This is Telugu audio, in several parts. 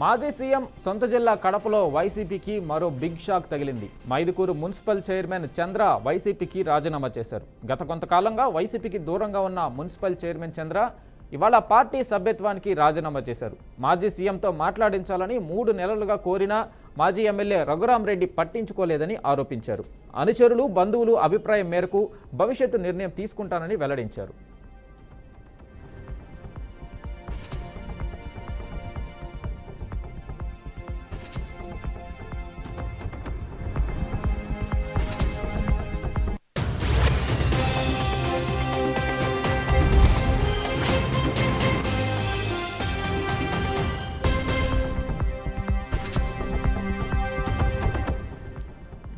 మాజీ సీఎం సొంత జిల్లా కడపలో వైసీపీకి మరో బిగ్ షాక్ తగిలింది. మైదుకూరు మున్సిపల్ చైర్మన్ చంద్ర వైసీపీకి రాజీనామా చేశారు. గత కొంతకాలంగా వైసీపీకి దూరంగా ఉన్న మున్సిపల్ చైర్మన్ చంద్ర ఇవాళ పార్టీ సభ్యత్వానికి రాజీనామా చేశారు. మాజీ సీఎంతో మాట్లాడించాలని 3 నెలలుగా కోరినా మాజీ ఎమ్మెల్యే రఘురామరెడ్డి పట్టించుకోలేదని ఆరోపించారు. అనుచరులు, బంధువులు అభిప్రాయం మేరకు భవిష్యత్తు నిర్ణయం తీసుకుంటానని వెల్లడించారు.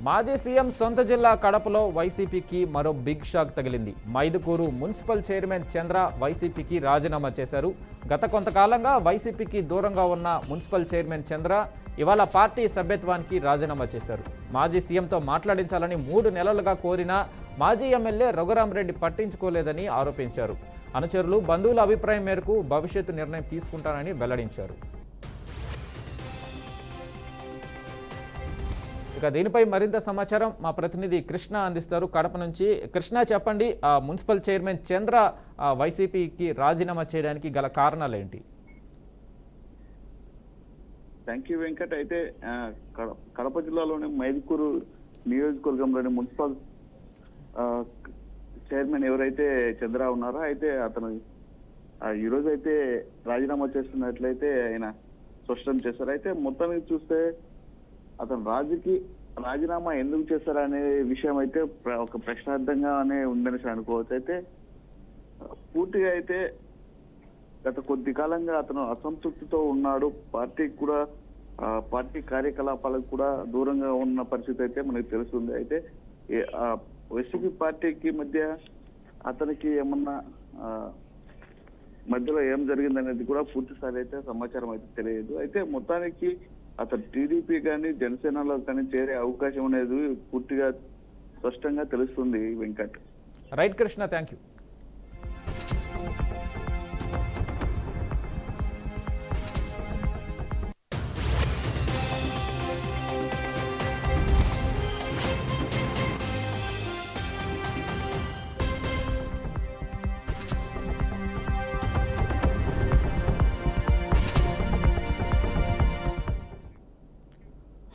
మాజీ సీఎం సొంత జిల్లా కడపలో వైసీపీకి మరో బిగ్ షాక్ తగిలింది. మైదుకూరు మున్సిపల్ చైర్మన్ చంద్ర వైసీపీకి రాజీనామా చేశారు. గత కొంతకాలంగా వైసీపీకి దూరంగా ఉన్న మున్సిపల్ చైర్మన్ చంద్ర ఇవాళ పార్టీ సభ్యత్వానికి రాజీనామా చేశారు. మాజీ సీఎంతో మాట్లాడించాలని 3 నెలలుగా కోరినా మాజీ ఎమ్మెల్యే రఘురామరెడ్డి పట్టించుకోలేదని ఆరోపించారు. అనుచరులు, బంధువుల అభిప్రాయం మేరకు భవిష్యత్తు నిర్ణయం తీసుకుంటానని వెల్లడించారు. ఇక దీనిపై మరింత సమాచారం మా ప్రతినిధి కృష్ణ అందిస్తారు కడప నుంచి. కృష్ణ, చెప్పండి, మున్సిపల్ చైర్మన్ చంద్ర వైసీపీకి రాజీనామా చేయడానికి గల కారణాలు ఏంటి? Thank you Venkat. అయితే కడప జిల్లాలోని మైదుకూరు నియోజకవర్గంలోని మున్సిపల్ చైర్మన్ ఎవరైతే చంద్ర ఉన్నారో అయితే అతను ఈరోజు అయితే రాజీనామా చేస్తున్నట్లయితే ఆయన స్పష్టం చేశారు. అయితే మొత్తానికి చూస్తే అతను రాజీనామా ఎందుకు చేశారనే విషయం అయితే ఒక ప్రశ్నార్థంగానే ఉందని అనుకోవచ్చు. అయితే పూర్తిగా అయితే గత కొద్ది కాలంగా అతను అసంతృప్తితో ఉన్నాడు. పార్టీ కార్యకలాపాలకు కూడా దూరంగా ఉన్న పరిస్థితి అయితే మనకు తెలుస్తుంది. అయితే వైసీపీ పార్టీకి మధ్య అతనికి ఏమన్నా మధ్యలో ఏం జరిగిందనేది కూడా పూర్తి స్థాయి అయితే సమాచారం అయితే తెలియదు. అయితే మొత్తానికి అతను టీడీపీ కానీ జనసేనలో కానీ చేరే అవకాశం అనేది పూర్తిగా స్పష్టంగా తెలుస్తుంది Venkat. Right Krishna, thank you.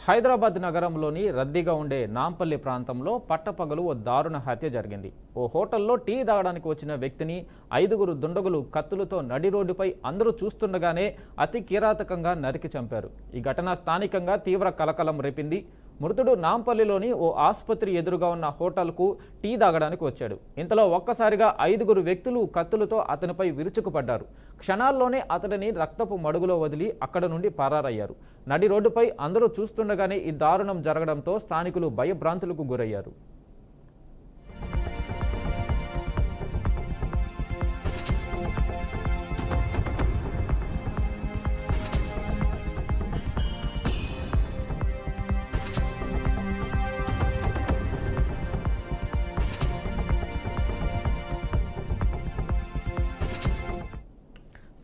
Hyderabad నగరంలోని రద్దీగా ఉండే నాంపల్లి ప్రాంతంలో పట్టపగలు ఓ దారుణ హత్య జరిగింది. ఓ హోటల్లో టీ తాగడానికి వచ్చిన వ్యక్తిని 5 దుండగులు కత్తులతో నడి రోడ్డుపై అందరూ చూస్తుండగానే అతి కిరాతకంగా నరికి చంపారు. ఈ ఘటన స్థానికంగా తీవ్ర కలకలం రేపింది. మృతుడు నాంపల్లిలోని ఓ ఆసుపత్రి ఎదురుగా ఉన్న హోటల్కు టీ తాగడానికి వచ్చాడు. ఇంతలో ఒక్కసారిగా 5 వ్యక్తులు కత్తులతో అతనిపై విరుచుకుపడ్డారు. క్షణాల్లోనే అతడిని రక్తపు మడుగులో వదిలి అక్కడ నుండి పరారయ్యారు. నడి రోడ్డుపై అందరూ చూస్తుండగానే ఈ దారుణం జరగడంతో స్థానికులు భయభ్రాంతులకు గురయ్యారు.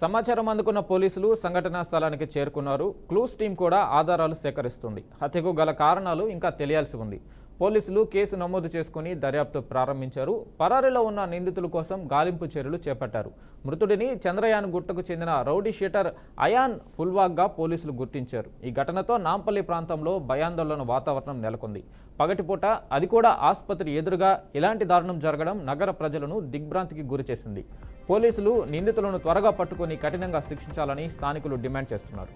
సమాచారం అందుకున్న పోలీసులు సంఘటనా స్థలానికి చేరుకున్నారు. క్లూస్ టీం కూడా ఆధారాలు సేకరిస్తుంది. హత్యకు గల కారణాలు ఇంకా తెలియాల్సి ఉంది. పోలీసులు కేసు నమోదు చేసుకుని దర్యాప్తు ప్రారంభించారు. పరారీలో ఉన్న నిందితుల కోసం గాలింపు చర్యలు చేపట్టారు. మృతుడిని చంద్రయాన్ గుట్టకు చెందిన రౌడీ షీటర్ అయాన్ ఫుల్వాగ్గా పోలీసులు గుర్తించారు. ఈ ఘటనతో నాంపల్లి ప్రాంతంలో భయాందోళన వాతావరణం నెలకొంది. పగటిపూట, అది కూడా ఆసుపత్రి ఎదురుగా ఇలాంటి దారుణం జరగడం నగర ప్రజలను దిగ్భ్రాంతికి గురిచేసింది. పోలీసులు నిందితులను త్వరగా పట్టుకొని కఠినంగా శిక్షించాలని స్థానికులు డిమాండ్ చేస్తున్నారు.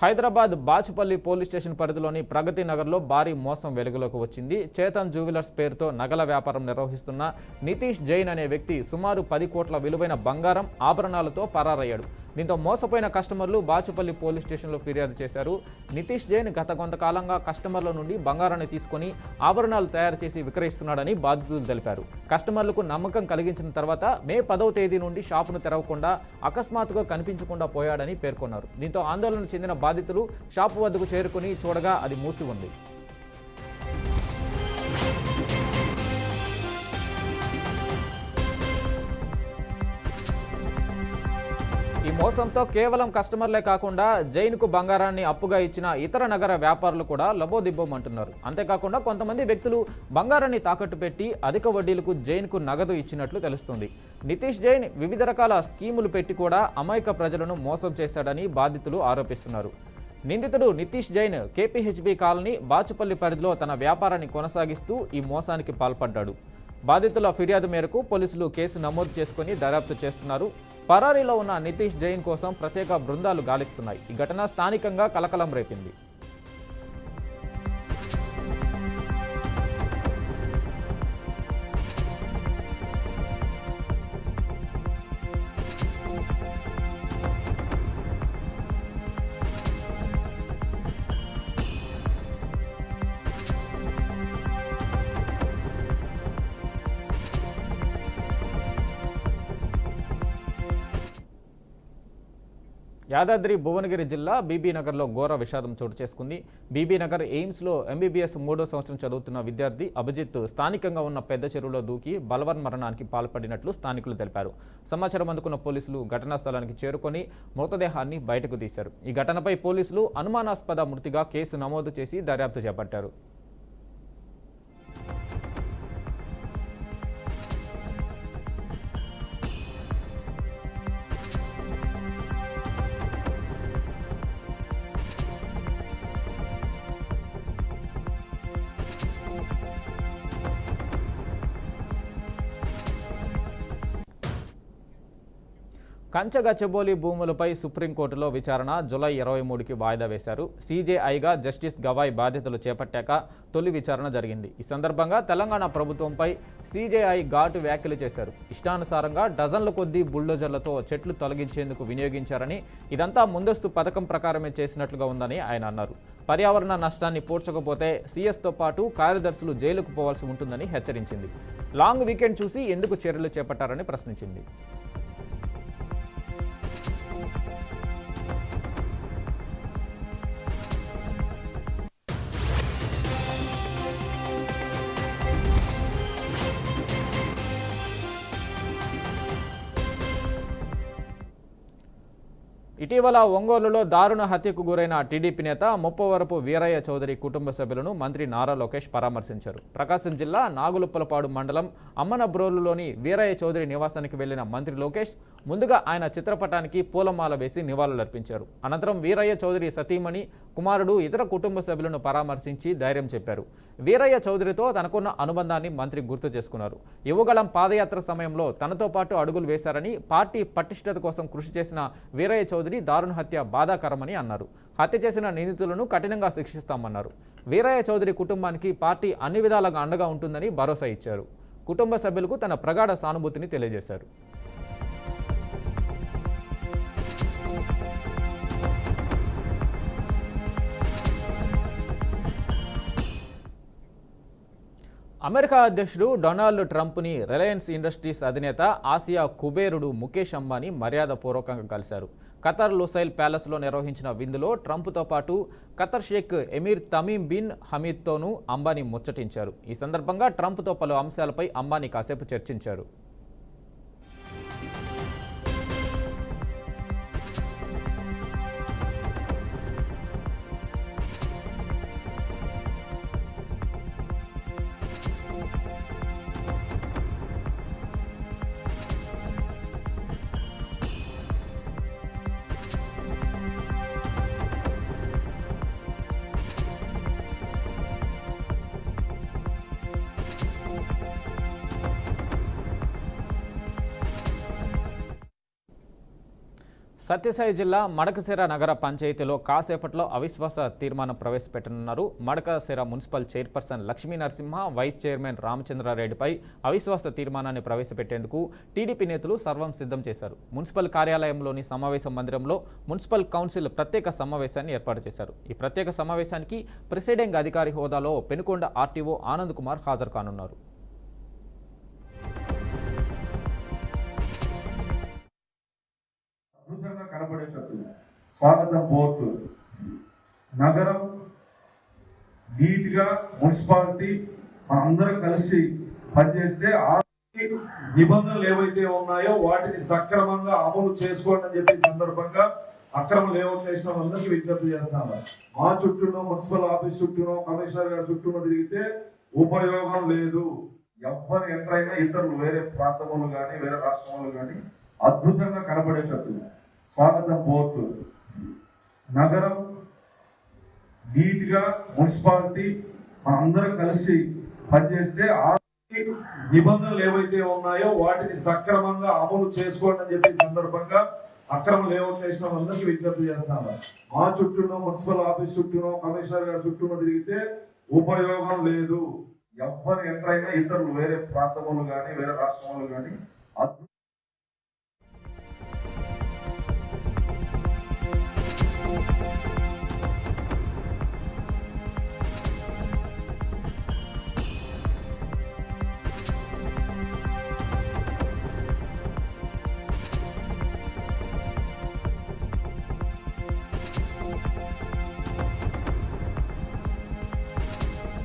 హైదరాబాద్ బాచుపల్లి పోలీస్ స్టేషన్ పరిధిలోని ప్రగతి నగర్లో భారీ మోసం వెలుగులోకి వచ్చింది. చేతన్ జ్యువెలర్స్ పేరుతో నగల వ్యాపారం నిర్వహిస్తున్న నితీష్ జైన్ అనే వ్యక్తి సుమారు 10 కోట్ల విలువైన బంగారం ఆభరణాలతో పరారయ్యాడు. దీంతో మోసపోయిన కస్టమర్లు బాచుపల్లి పోలీస్ స్టేషన్లో ఫిర్యాదు చేశారు. నితీష్ జైన్ గత కొంతకాలంగా కస్టమర్ల నుండి బంగారాన్ని తీసుకుని ఆభరణాలు తయారు చేసి విక్రయిస్తున్నాడని బాధితులు తెలిపారు. కస్టమర్లకు నమ్మకం కలిగించిన తర్వాత మే 10వ తేదీ నుండి షాపును తెరవకుండా అకస్మాత్తుగా కనిపించకుండా పోయాడని పేర్కొన్నారు. దీంతో ఆందోళన చెందిన బాధితులు షాపు వద్దకు చేరుకుని చూడగా అది మూసి ఉంది. ఈ మోసంతో కేవలం కస్టమర్లే కాకుండా జైన్కు బంగారాన్ని అప్పుగా ఇచ్చిన ఇతర నగర వ్యాపారులు కూడా లబోదిబ్బోమంటున్నారు. అంతేకాకుండా కొంతమంది వ్యక్తులు బంగారాన్ని తాకట్టు పెట్టి అధిక వడ్డీలకు జైన్కు నగదు ఇచ్చినట్లు తెలుస్తుంది. నితీష్ జైన్ వివిధ రకాల స్కీములు పెట్టి కూడా అమాయక ప్రజలను మోసం చేశాడని బాధితులు ఆరోపిస్తున్నారు. నిందితుడు నితీష్ జైన్ కేపీహెచ్బీ కాలనీ బాచుపల్లి పరిధిలో తన వ్యాపారాన్ని కొనసాగిస్తూ ఈ మోసానికి పాల్పడ్డాడు. బాధితుల ఫిర్యాదు మేరకు పోలీసులు కేసు నమోదు చేసుకుని దర్యాప్తు చేస్తున్నారు. పరారీలో ఉన్న నితీష్ జైన్ కోసం ప్రత్యేక బృందాలు గాలిస్తున్నాయి. ఈ ఘటన స్థానికంగా కలకలం రేపింది. యాదాద్రి భువనగిరి జిల్లా బీబీనగర్లో ఘోర విషాదం చోటు చేసుకుంది. బీబీనగర్ ఎయిమ్స్లో ఎంబీబీఎస్ 3వ సంవత్సరం చదువుతున్న విద్యార్థి అభిజిత్ స్థానికంగా ఉన్న పెద్ద చెరువులో దూకి బలవన్మరణానికి పాల్పడినట్లు స్థానికులు తెలిపారు. సమాచారం అందుకున్న పోలీసులు ఘటనా స్థలానికి చేరుకొని మృతదేహాన్ని బయటకు తీశారు. ఈ ఘటనపై పోలీసులు అనుమానాస్పద మృతిగా కేసు నమోదు చేసి దర్యాప్తు చేపట్టారు. కంచగచ్చబౌలి భూములపై సుప్రీంకోర్టులో విచారణ జూలై 23కి వాయిదా వేశారు. సీజేఐగా జస్టిస్ గవాయ్ బాధ్యతలు చేపట్టాక తొలి విచారణ జరిగింది. ఈ సందర్భంగా తెలంగాణ ప్రభుత్వంపై సీజేఐ ఘాటు వ్యాఖ్యలు చేశారు. ఇష్టానుసారంగా డజన్ల కొద్దీ బుల్డోజర్లతో చెట్లు తొలగించేందుకు వినియోగించారని, ఇదంతా ముందస్తు పథకం ప్రకారమే చేసినట్లుగా ఉందని ఆయన అన్నారు. పర్యావరణ నష్టాన్ని పూడ్చకపోతే సీఎస్తో పాటు కార్యదర్శులు జైలుకు పోవాల్సి ఉంటుందని హెచ్చరించింది. లాంగ్ వీకెండ్ చూసి ఎందుకు చర్యలు చేపట్టారని ప్రశ్నించింది. ఇటీవల ఒంగోలులో దారుణ హత్యకు గురైన టీడీపీ నేత ముప్పవరపు వీరయ్య చౌదరి కుటుంబ సభ్యులను మంత్రి నారా లోకేష్ పరామర్శించారు. ప్రకాశం జిల్లా నాగులుప్పలపాడు మండలం అమ్మనబ్రోలులోని వీరయ్య చౌదరి నివాసానికి వెళ్లిన మంత్రి లోకేష్ ముందుగా ఆయన చిత్రపటానికి పూలమాల వేసి నివాళులర్పించారు. అనంతరం వీరయ్య చౌదరి సతీమణి, కుమారుడు, ఇతర కుటుంబ సభ్యులను పరామర్శించి ధైర్యం చెప్పారు. వీరయ్య చౌదరితో తనకున్న అనుబంధాన్ని మంత్రి గుర్తు చేసుకున్నారు. యువగళం పాదయాత్ర సమయంలో తనతో పాటు అడుగులు వేశారని, పార్టీ పటిష్టత కోసం కృషి చేసిన వీరయ్య చౌదరి దారుణ హత్య బాధాకరమని అన్నారు. హత్య చేసిన నిందితులను కఠినంగా శిక్షిస్తామన్నారు. వీరయ్య చౌదరి కుటుంబానికి పార్టీ అన్ని విధాలుగా అండగా ఉంటుందని భరోసా ఇచ్చారు. కుటుంబ సభ్యులకు తన ప్రగాఢ సానుభూతిని తెలియజేశారు. అమెరికా అధ్యక్షుడు డొనాల్డ్ ట్రంప్ని రిలయన్స్ ఇండస్ట్రీస్ అధినేత, ఆసియా కుబేరుడు ముఖేష్ అంబానీ మర్యాదపూర్వకంగా కలిశారు. ఖతర్ లుసైల్ ప్యాలెస్లో నిర్వహించిన విందులో ట్రంప్తో పాటు Qatar Sheikh Emir Tamim bin హమీద్తోనూ అంబానీ ముచ్చటించారు. ఈ సందర్భంగా ట్రంప్తో పలు అంశాలపై అంబానీ కాసేపు చర్చించారు. సత్యసాయి జిల్లా మడకశిర నగర పంచాయతీలో కాసేపట్లో అవిశ్వాస తీర్మానం ప్రవేశపెట్టనున్నారు. Madakasira municipal chairperson Lakshmi Narasimha, vice chairman రామచంద్రారెడ్డిపై అవిశ్వాస తీర్మానాన్ని ప్రవేశపెట్టేందుకు టీడీపీ నేతలు సర్వం సిద్ధం చేశారు. మున్సిపల్ కార్యాలయంలోని సమావేశ మందిరంలో మున్సిపల్ కౌన్సిల్ ప్రత్యేక సమావేశాన్ని ఏర్పాటు చేశారు. ఈ ప్రత్యేక సమావేశానికి ప్రిసైడింగ్ అధికారి హోదాలో పెనుకొండ ఆర్టీఓ ఆనంద్ కుమార్ హాజరు కానున్నారు. అద్భుతంగా కనబడేటట్టు స్వాగతం బోర్డు నగరం నీట్గా మున్సిపాలిటీ మనందరం కలిసి పనిచేస్తే ఆ నిబంధనలు ఏవైతే ఉన్నాయో వాటిని సక్రమంగా అమలు చేసుకోండి అని చెప్పి సందర్భంగా అక్రమ లేఅవుట్ చేసిన వాళ్ళందరికీ విజ్ఞప్తి చేస్తాను. మా చుట్టూనో మున్సిపల్ ఆఫీస్ చుట్టూనో కమిషనర్ గారి చుట్టూనో తిరిగితే ఉపయోగం లేదు. ఎవరు ఎంటర్ అయినా ఇతరులు వేరే ప్రాంతములు కానీ వేరే రాష్ట్రములు కానీ అద్భుతంగా కనబడేటట్టు స్వాగతం బోర్డు నగరం నీట్గా మున్సిపాలిటీ మనందరం కలిసి పనిచేస్తే ఆ నిబంధనలు ఏవైతే ఉన్నాయో వాటిని సక్రమంగా అమలు చేసుకోండి అని చెప్పి సందర్భంగా అక్రమ లేఅవుట్ చేసిన వాళ్ళందరికీ విజ్ఞప్తి చేస్తాను. మా చుట్టూనో మున్సిపల్ ఆఫీస్ చుట్టూనో కమిషనర్ గారి చుట్టూనో తిరిగితే ఉపయోగం లేదు. ఎవరు ఎంటర్ అయినా ఇతరులు వేరే ప్రాంతములు కానీ వేరే రాష్ట్రములు కానీ